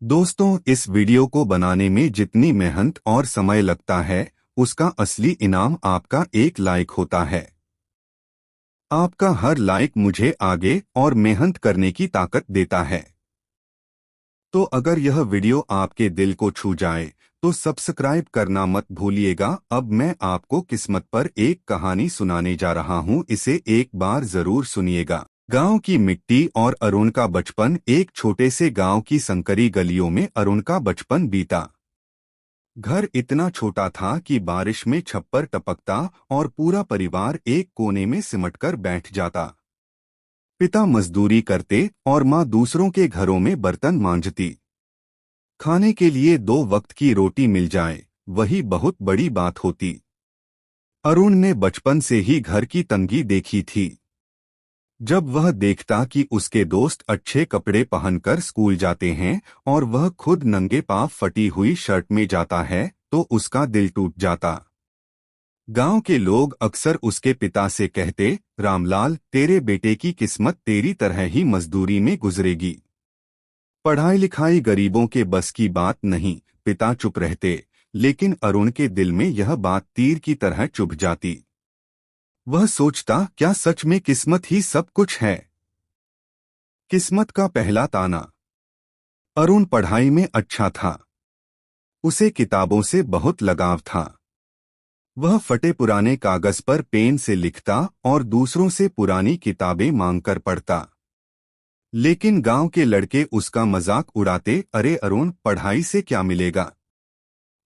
दोस्तों, इस वीडियो को बनाने में जितनी मेहनत और समय लगता है, उसका असली इनाम आपका एक लाइक होता है। आपका हर लाइक मुझे आगे और मेहनत करने की ताकत देता है। तो अगर यह वीडियो आपके दिल को छू जाए, तो सब्सक्राइब करना मत भूलिएगा। अब मैं आपको किस्मत पर एक कहानी सुनाने जा रहा हूँ, इसे एक बार जरूर सुनिएगा। गांव की मिट्टी और अरुण का बचपन। एक छोटे से गांव की संकरी गलियों में अरुण का बचपन बीता। घर इतना छोटा था कि बारिश में छप्पर टपकता और पूरा परिवार एक कोने में सिमटकर बैठ जाता। पिता मजदूरी करते और माँ दूसरों के घरों में बर्तन मांजती। खाने के लिए 2 वक्त की रोटी मिल जाए, वही बहुत बड़ी बात होती। अरुण ने बचपन से ही घर की तंगी देखी थी। जब वह देखता कि उसके दोस्त अच्छे कपड़े पहनकर स्कूल जाते हैं और वह खुद नंगे पांव फटी हुई शर्ट में जाता है, तो उसका दिल टूट जाता। गांव के लोग अक्सर उसके पिता से कहते, रामलाल, तेरे बेटे की किस्मत तेरी तरह ही मजदूरी में गुजरेगी। पढ़ाई लिखाई गरीबों के बस की बात नहीं। पिता चुप रहते, लेकिन अरुण के दिल में यह बात तीर की तरह चुभ जाती। वह सोचता, क्या सच में किस्मत ही सब कुछ है? किस्मत का पहला ताना। अरुण पढ़ाई में अच्छा था। उसे किताबों से बहुत लगाव था। वह फटे पुराने कागज पर पेन से लिखता और दूसरों से पुरानी किताबें मांगकर पढ़ता। लेकिन गांव के लड़के उसका मजाक उड़ाते, अरे अरुण, पढ़ाई से क्या मिलेगा?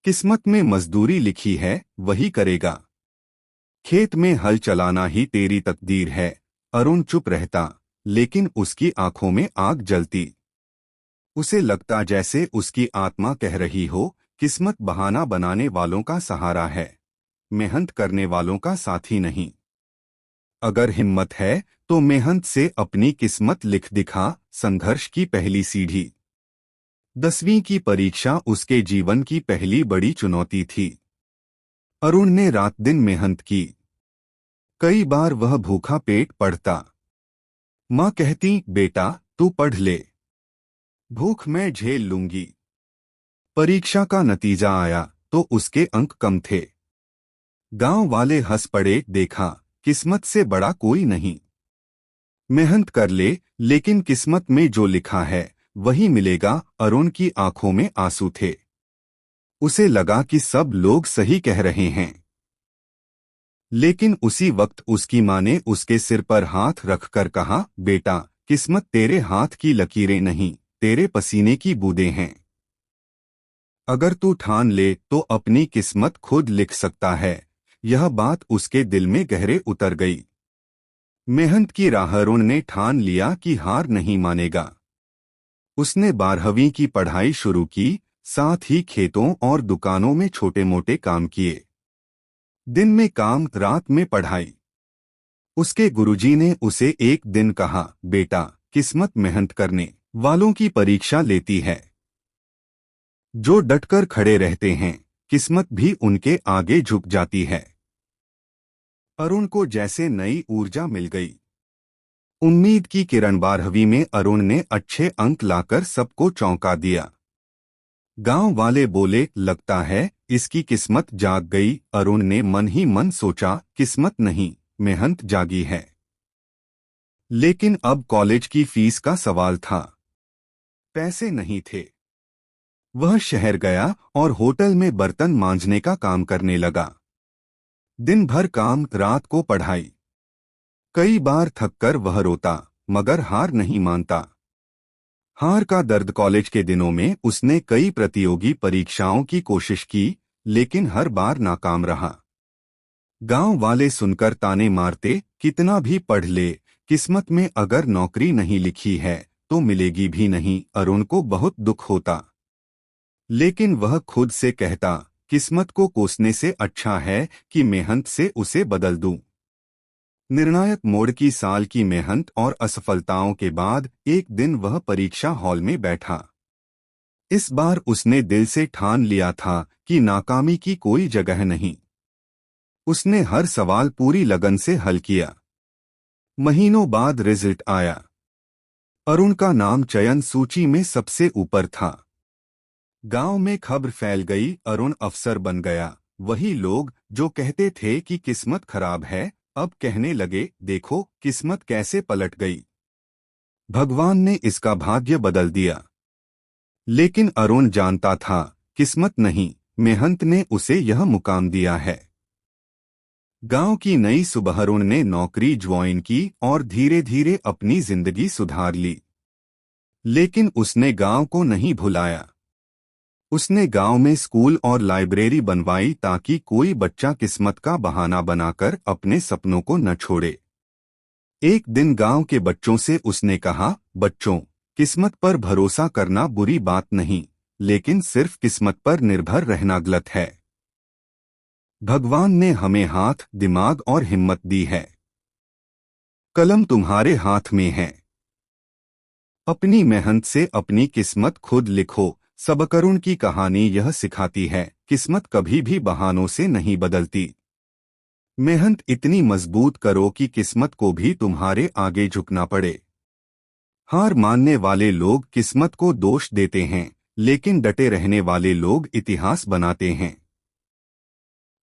किस्मत में मजदूरी लिखी है, वही करेगा। खेत में हल चलाना ही तेरी तकदीर है। अरुण चुप रहता, लेकिन उसकी आंखों में आग जलती। उसे लगता जैसे उसकी आत्मा कह रही हो, किस्मत बहाना बनाने वालों का सहारा है, मेहनत करने वालों का साथी नहीं। अगर हिम्मत है तो मेहनत से अपनी किस्मत लिख दिखा। संघर्ष की पहली सीढ़ी। 10वीं की परीक्षा उसके जीवन की पहली बड़ी चुनौती थी। अरुण ने रात दिन मेहनत की। कई बार वह भूखा पेट पढ़ता। माँ कहती, बेटा, तू पढ़ ले, भूख मैं झेल लूंगी। परीक्षा का नतीजा आया तो उसके अंक कम थे। गांव वाले हंस पड़े, देखा, किस्मत से बड़ा कोई नहीं। मेहनत कर ले, लेकिन किस्मत में जो लिखा है वही मिलेगा। अरुण की आंखों में आंसू थे। उसे लगा कि सब लोग सही कह रहे हैं। लेकिन उसी वक्त उसकी माँ ने उसके सिर पर हाथ रखकर कहा, बेटा, किस्मत तेरे हाथ की लकीरें नहीं, तेरे पसीने की बूंदें हैं। अगर तू ठान ले तो अपनी किस्मत खुद लिख सकता है। यह बात उसके दिल में गहरे उतर गई। मेहनत की राह। अरुण ने ठान लिया कि हार नहीं मानेगा। उसने 12वीं की पढ़ाई शुरू की, साथ ही खेतों और दुकानों में छोटे मोटे काम किए। दिन में काम, रात में पढ़ाई। उसके गुरुजी ने उसे एक दिन कहा, बेटा, किस्मत मेहनत करने वालों की परीक्षा लेती है। जो डटकर खड़े रहते हैं, किस्मत भी उनके आगे झुक जाती है। अरुण को जैसे नई ऊर्जा मिल गई। उम्मीद की किरण। 12वीं में अरुण ने अच्छे अंक लाकर सबको चौंका दिया। गांव वाले बोले, लगता है इसकी किस्मत जाग गई। अरुण ने मन ही मन सोचा, किस्मत नहीं, मेहनत जागी है। लेकिन अब कॉलेज की फीस का सवाल था। पैसे नहीं थे। वह शहर गया और होटल में बर्तन मांजने का काम करने लगा। दिन भर काम, रात को पढ़ाई। कई बार थककर वह रोता, मगर हार नहीं मानता। हार का दर्द। कॉलेज के दिनों में उसने कई प्रतियोगी परीक्षाओं की कोशिश की, लेकिन हर बार नाकाम रहा। गांव वाले सुनकर ताने मारते, कितना भी पढ़ ले, किस्मत में अगर नौकरी नहीं लिखी है तो मिलेगी भी नहीं। अरुण को बहुत दुख होता, लेकिन वह खुद से कहता, किस्मत को कोसने से अच्छा है कि मेहनत से उसे बदल दूं। निर्णायक मोड़ की। साल की मेहनत और असफलताओं के बाद एक दिन वह परीक्षा हॉल में बैठा। इस बार उसने दिल से ठान लिया था कि नाकामी की कोई जगह नहीं। उसने हर सवाल पूरी लगन से हल किया। महीनों बाद रिजल्ट आया। अरुण का नाम चयन सूची में सबसे ऊपर था। गांव में खबर फैल गई, अरुण अफसर बन गया। वही लोग जो कहते थे कि किस्मत खराब है, अब कहने लगे, देखो किस्मत कैसे पलट गई। भगवान ने इसका भाग्य बदल दिया। लेकिन अरुण जानता था, किस्मत नहीं, मेहनत ने उसे यह मुकाम दिया है। गांव की नई सुबह अरुण ने नौकरी ज्वाइन की और धीरे धीरे अपनी जिंदगी सुधार ली। लेकिन उसने गांव को नहीं भुलाया। उसने गांव में स्कूल और लाइब्रेरी बनवाई ताकि कोई बच्चा किस्मत का बहाना बनाकर अपने सपनों को न छोड़े। एक दिन गांव के बच्चों से उसने कहा, बच्चों, किस्मत पर भरोसा करना बुरी बात नहीं, लेकिन सिर्फ किस्मत पर निर्भर रहना गलत है। भगवान ने हमें हाथ, दिमाग और हिम्मत दी है। कलम तुम्हारे हाथ में है। अपनी मेहनत से अपनी किस्मत खुद लिखो। सबकरुण की कहानी यह सिखाती है, किस्मत कभी भी बहानों से नहीं बदलती। मेहनत इतनी मजबूत करो कि किस्मत को भी तुम्हारे आगे झुकना पड़े। हार मानने वाले लोग किस्मत को दोष देते हैं, लेकिन डटे रहने वाले लोग इतिहास बनाते हैं।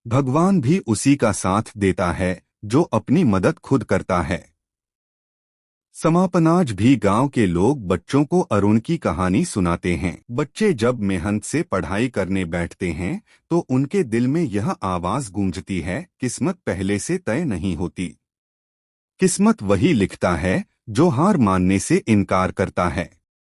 भगवान भी उसी का साथ देता है जो अपनी मदद खुद करता है। समापन, आज भी गांव के लोग बच्चों को अरुण की कहानी सुनाते हैं। बच्चे जब मेहनत से पढ़ाई करने बैठते हैं तो उनके दिल में यह आवाज गूंजती है, किस्मत पहले से तय नहीं होती। किस्मत वही लिखता है जो हार मानने से इनकार करता है।